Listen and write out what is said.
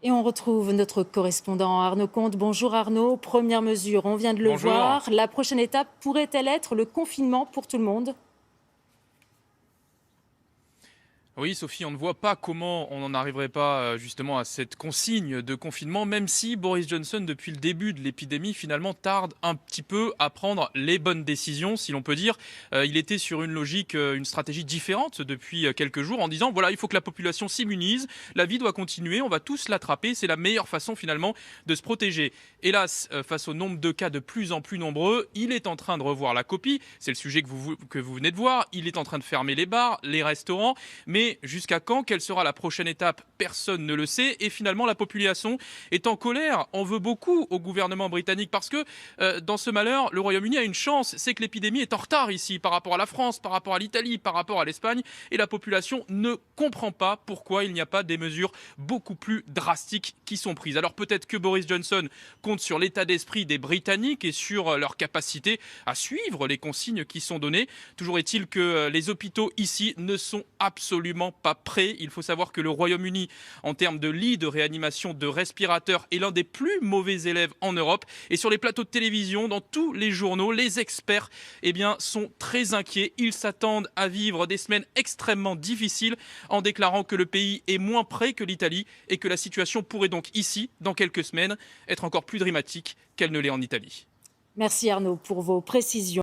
Et on retrouve notre correspondant Arnaud Comte. Bonjour Arnaud, première mesure, on vient de le Bonjour. voir. La prochaine étape pourrait-elle être le confinement pour tout le monde ? Oui, Sophie, on ne voit pas comment on n'en arriverait pas justement à cette consigne de confinement, même si Boris Johnson, depuis le début de l'épidémie, finalement tarde un petit peu à prendre les bonnes décisions, si l'on peut dire. Il était sur une logique, une stratégie différente depuis quelques jours, en disant voilà, il faut que la population s'immunise, la vie doit continuer, on va tous l'attraper, c'est la meilleure façon finalement de se protéger. Hélas, face au nombre de cas de plus en plus nombreux, il est en train de revoir la copie, c'est le sujet que vous venez de voir, il est en train de fermer les bars, les restaurants, mais jusqu'à quand? Quelle sera la prochaine étape? Personne ne le sait. Et finalement, la population est en colère. On veut beaucoup au gouvernement britannique parce que dans ce malheur, le Royaume-Uni a une chance. C'est que l'épidémie est en retard ici par rapport à la France, par rapport à l'Italie, par rapport à l'Espagne. Et la population ne comprend pas pourquoi il n'y a pas des mesures beaucoup plus drastiques qui sont prises. Alors peut-être que Boris Johnson compte sur l'état d'esprit des Britanniques et sur leur capacité à suivre les consignes qui sont données. Toujours est-il que les hôpitaux ici ne sont absolument pas prêt. Il faut savoir que le Royaume-Uni, en termes de lits de réanimation, de respirateurs, est l'un des plus mauvais élèves en Europe. Et sur les plateaux de télévision, dans tous les journaux, les experts sont très inquiets. Ils s'attendent à vivre des semaines extrêmement difficiles en déclarant que le pays est moins prêt que l'Italie et que la situation pourrait donc ici, dans quelques semaines, être encore plus dramatique qu'elle ne l'est en Italie. Merci Arnaud pour vos précisions.